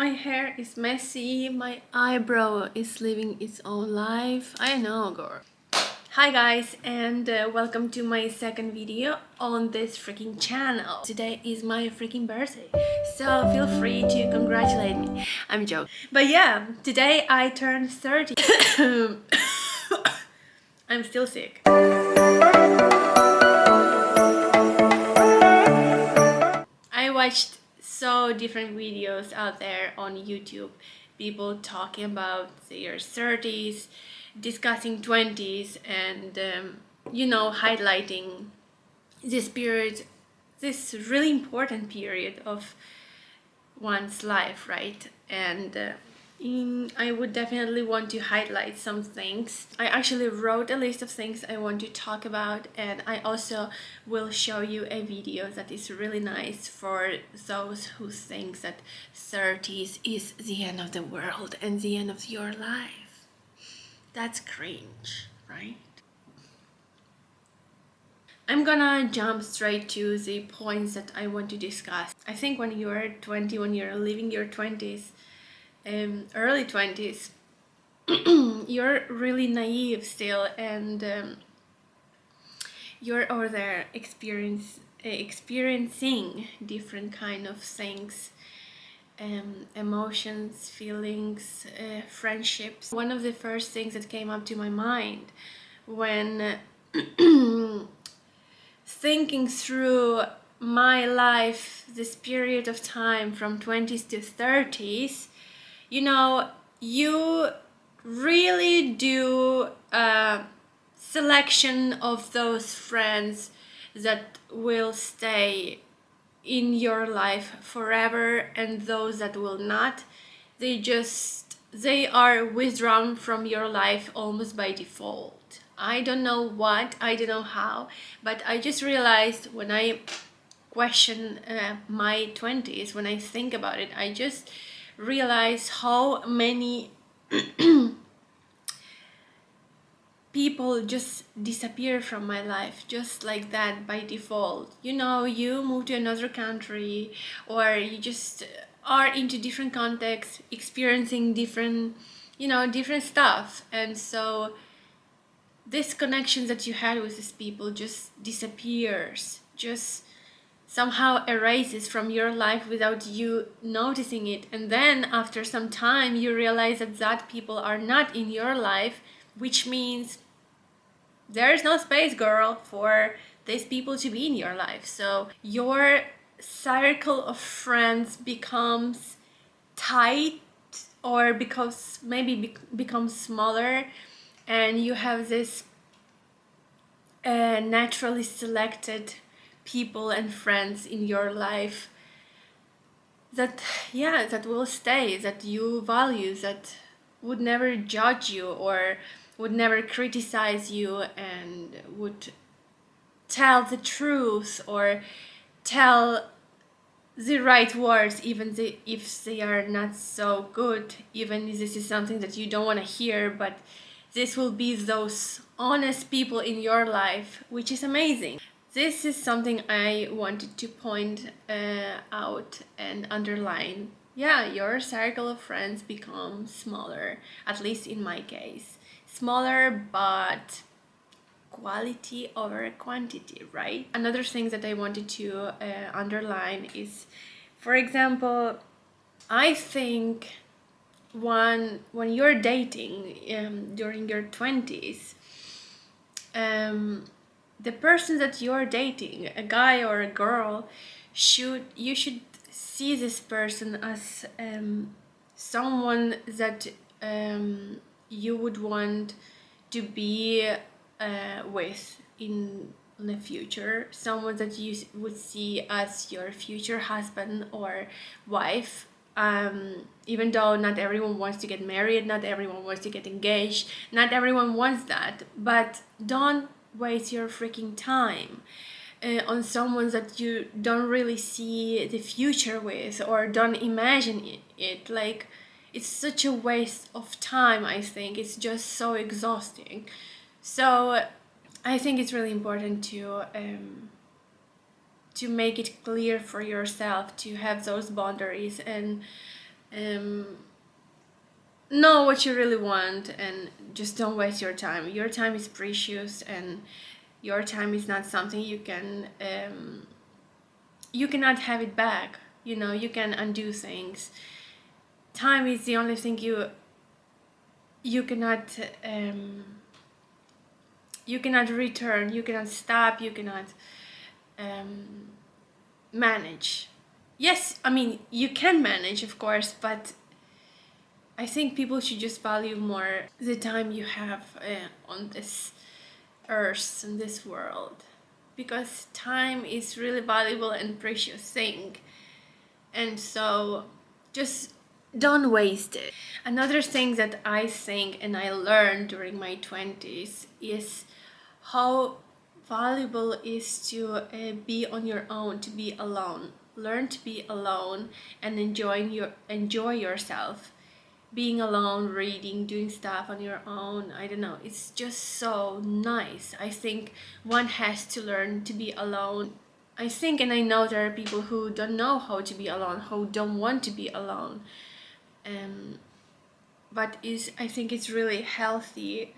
My hair is messy, my eyebrow is living its own life. I know, girl. Hi guys, and welcome to my second video on this freaking channel. Today is my freaking birthday, so feel free to congratulate me. I'm joking. But yeah, today I turned 30. I'm still sick. I watched so different videos out there on YouTube, people talking about their 30s, discussing 20s, and highlighting this period, this really important period of one's life, right? And I would definitely want to highlight some things. I actually wrote a list of things I want to talk about, and I also will show you a video that is really nice for those who think that 30s is the end of the world and the end of your life. That's cringe, right? I'm gonna jump straight to the points that I want to discuss. I think when you're 20, when you're living your 20s, early 20s, you're really naive still, and you're over there experiencing different kind of things, emotions, feelings, friendships. One of the first things that came up to my mind when thinking through my life, this period of time from 20s to 30s, you really do a selection of those friends that will stay in your life forever, and those that will not, they are withdrawn from your life almost by default. I don't know what, I don't know how, but I just realized when I question my 20s, when I think about it, I just realize how many people just disappear from my life just like that by default. You move to another country, or you just are into different contexts, experiencing different stuff, and so this connection that you had with these people just disappears, just somehow erases from your life without you noticing it. And then after some time you realize that people are not in your life, which means there's no space, girl, for these people to be in your life. So your circle of friends becomes tight, or becomes smaller, and you have this naturally selected people and friends in your life that will stay, that you value, that would never judge you or would never criticize you, and would tell the truth or tell the right words, even if they are not so good, even if this is something that you don't want to hear, but this will be those honest people in your life, which is amazing. This is something I wanted to point out and underline. Yeah, your circle of friends becomes smaller, at least in my case. Smaller, but quality over quantity, right? Another thing that I wanted to underline is, for example, I think when you're dating during your 20s, the person that you're dating, a guy or a girl, you should see this person as someone that you would want to be with in the future, someone that you would see as your future husband or wife. Even though not everyone wants to get married, not everyone wants to get engaged, not everyone wants that, but don't waste your freaking time on someone that you don't really see the future with, or don't imagine it. Like, it's such a waste of time. I think it's just so exhausting. So I think it's really important to make it clear for yourself, to have those boundaries, and um, know what you really want and just don't waste your time. Your time is precious, and your time is not something you cannot have it back. You know, you can undo things. Time is the only thing you cannot you cannot return, you cannot stop, you cannot um, manage. Yes, I mean, you can manage, of course, but I think people should just value more the time you have on this earth, in this world, because time is really valuable and precious thing, and so just don't waste it. Another thing that I think and I learned during my 20s is how valuable is to be on your own, to be alone. Learn to be alone and enjoy yourself. Being alone, reading, doing stuff on your own, I don't know, it's just so nice. I think one has to learn to be alone. I think and I know there are people who don't know how to be alone, who don't want to be alone. But I think it's really healthy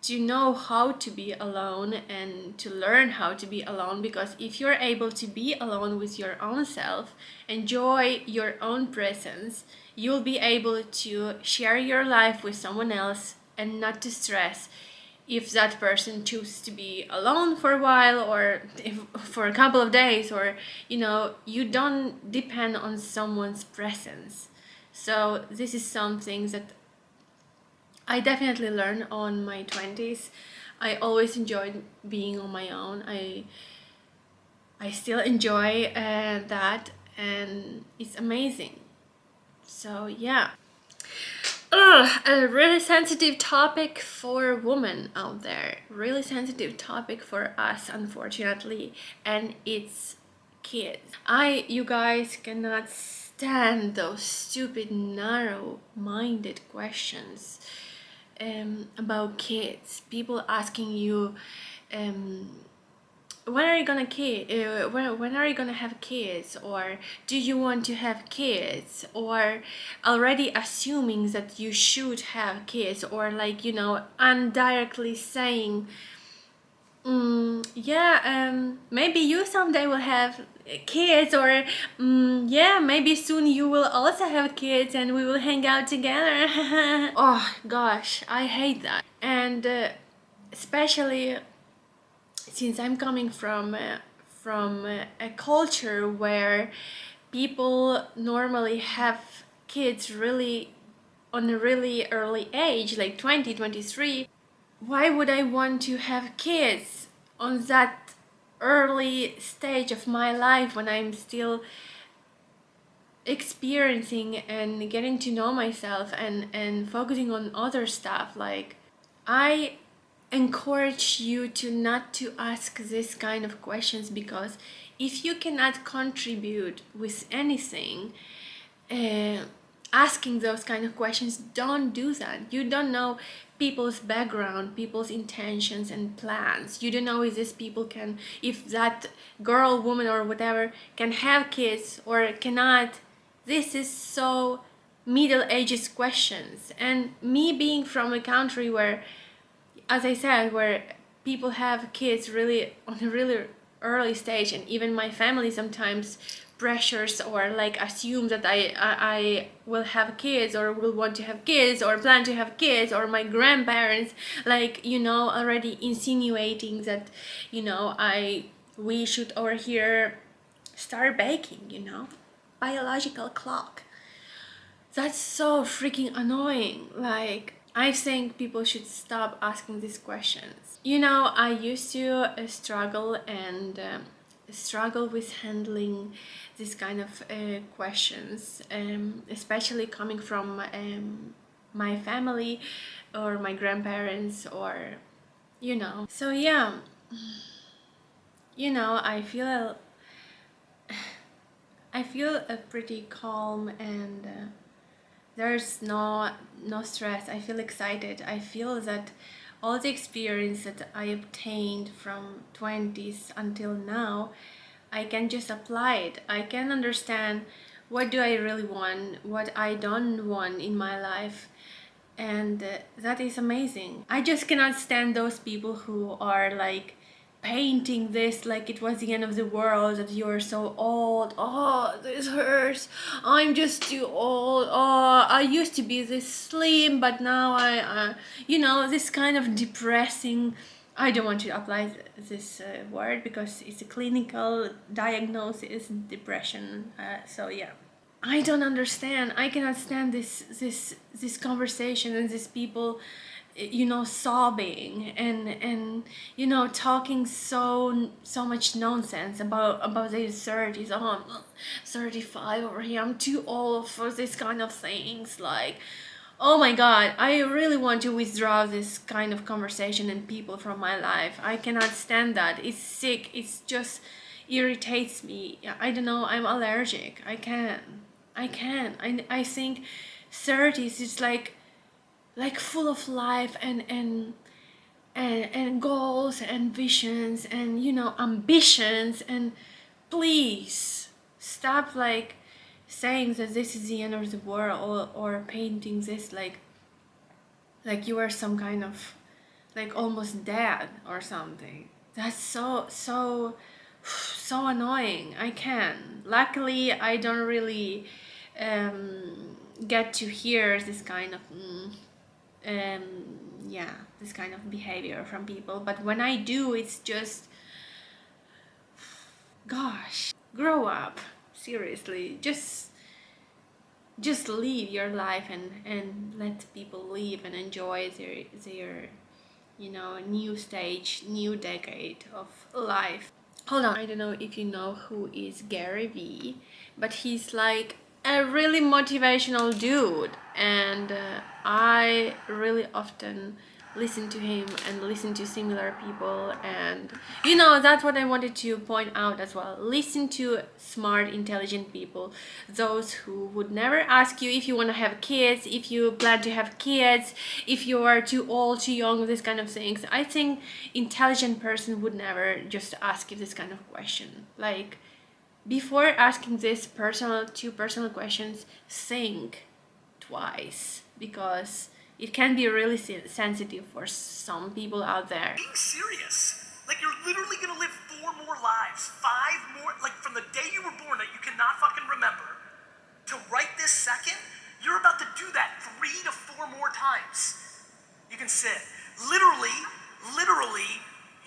to know how to be alone and to learn how to be alone, because if you're able to be alone with your own self, enjoy your own presence, you'll be able to share your life with someone else and not to stress if that person chooses to be alone for a while, or if, for a couple of days, or you know, you don't depend on someone's presence. So this is something that I definitely learned on my 20s. I always enjoyed being on my own. I still enjoy that, and it's amazing. So yeah. A really sensitive topic for women out there. Really sensitive topic for us, unfortunately, and it's kids. You guys cannot stand those stupid, narrow-minded questions about kids. People asking you, when are you gonna when are you gonna have kids, or do you want to have kids, or already assuming that you should have kids, or like, you know, indirectly saying, yeah, maybe you someday will have kids, or yeah, maybe soon you will also have kids and we will hang out together. Oh gosh, I hate that. And especially since I'm coming from a culture where people normally have kids really on a really early age, like 20, 23. Why would I want to have kids on that early stage of my life when I'm still experiencing and getting to know myself and focusing on other stuff? Like, I encourage you to not to ask this kind of questions, because if you cannot contribute with anything, uh, asking those kind of questions, don't do that. You don't know people's background, people's intentions and plans. You don't know if that girl, woman, or whatever can have kids or cannot. This is so middle ages questions. And me being from a country where, as I said, where people have kids really on a really early stage, and even my family sometimes pressures or like assume that I will have kids, or will want to have kids, or plan to have kids, or my grandparents, like, you know, already insinuating that, you know, we should over here start baking, you know, biological clock. That's so freaking annoying. Like, I think people should stop asking these questions. You know, I used to struggle and struggle with handling this kind of questions, especially coming from my family or my grandparents, or, you know. So yeah, you know, I feel pretty calm, and there's no stress. I feel excited. I feel that all the experience that I obtained from 20s until now, I can just apply it. I can understand what do I really want, what I don't want in my life. And that is amazing. I just cannot stand those people who are like painting this like it was the end of the world, that you're so old, oh this hurts, I'm just too old, oh I used to be this slim but now I you know, this kind of depressing. I don't want to apply this word because it's a clinical diagnosis, depression, so yeah. I don't understand. I cannot stand this conversation and these people, you know, sobbing and you know, talking so much nonsense about their 30s. Oh, I'm 35 over here. I'm too old for this kind of things. Like, oh my god, I really want to withdraw this kind of conversation and people from my life. I cannot stand that. It's sick. It's just irritates me. I don't know. I'm allergic. I can't. I think 30s is like full of life and goals and visions and, you know, ambitions. And please stop like saying that this is the end of the world, or painting this like you are some kind of like almost dead or something. That's so annoying. I can. Luckily, I don't really get to hear this kind of yeah, this kind of behavior from people. But when I do, it's just, gosh, grow up. Seriously, just live your life and let people live and enjoy their you know, new stage, new decade of life. Hold on, I don't know if you know who is Gary Vee, but he's like a really motivational dude, and I really often listen to him and listen to similar people. And you know, that's what I wanted to point out as well. Listen to smart, intelligent people, those who would never ask you if you want to have kids, if you plan to have kids, if you are too old, too young, this kind of things. I think intelligent person would never just ask you this kind of question. Like, before asking this two personal questions, think twice, because it can be really sensitive for some people out there. Being serious. Like, you're literally gonna live 4 more lives, 5 more, like from the day you were born that you cannot fucking remember, to right this second, you're about to do that 3 to 4 more times. You can sit. Literally,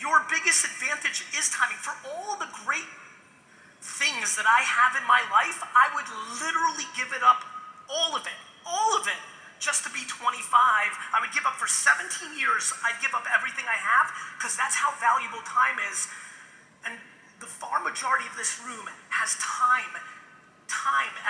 your biggest advantage is timing. For all the great things that I have in my life, I would literally give it up, all of it, just to be 25. I would give up for 17 years. I'd give up everything I have, because that's how valuable time is. And the far majority of this room has time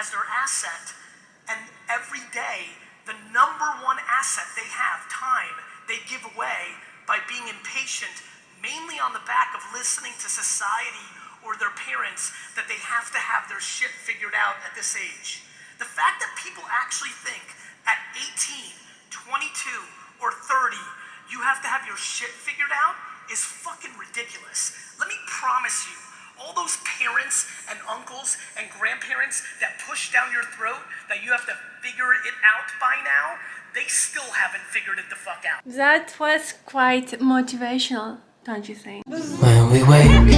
as their asset. And every day, the number one asset they have, time, they give away by being impatient, mainly on the back of listening to society or their parents that they have to have their shit figured out at this age. The fact that people actually think at 18, 22, or 30, you have to have your shit figured out is fucking ridiculous. Let me promise you, all those parents and uncles and grandparents that push down your throat that you have to figure it out by now, they still haven't figured it the fuck out. That was quite motivational, don't you think? When we wake,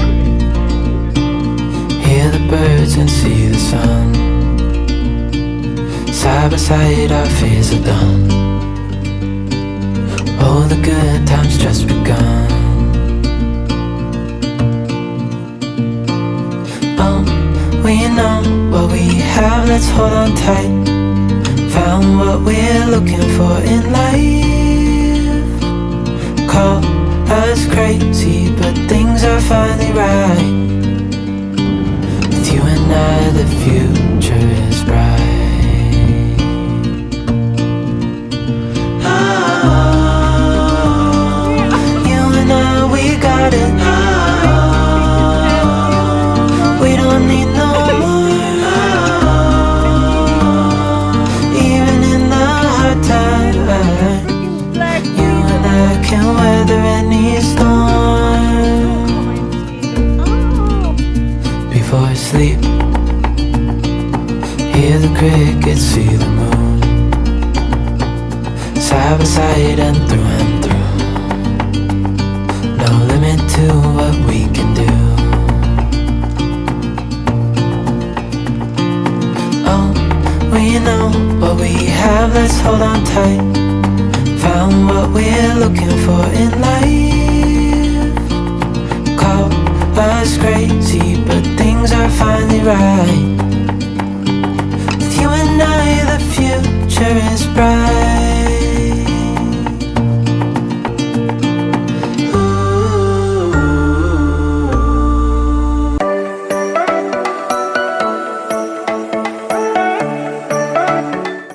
hear the birds and see the sun. Side by side our fears are done. All the good times just begun. We know what we have, let's hold on tight. Found what we're looking for in life. Call us crazy, but things are finally right. With you and I, the future is bright. You and I, we got it. We don't need no more. Even in the hard times, you and I can weather any storm. Before I sleep, could see the moon, side by side and through. No limit to what we can do. Oh, we know what we have, let's hold on tight. Found what we're looking for in life. Call us crazy, but things are finally right. With you and I, the future is bright.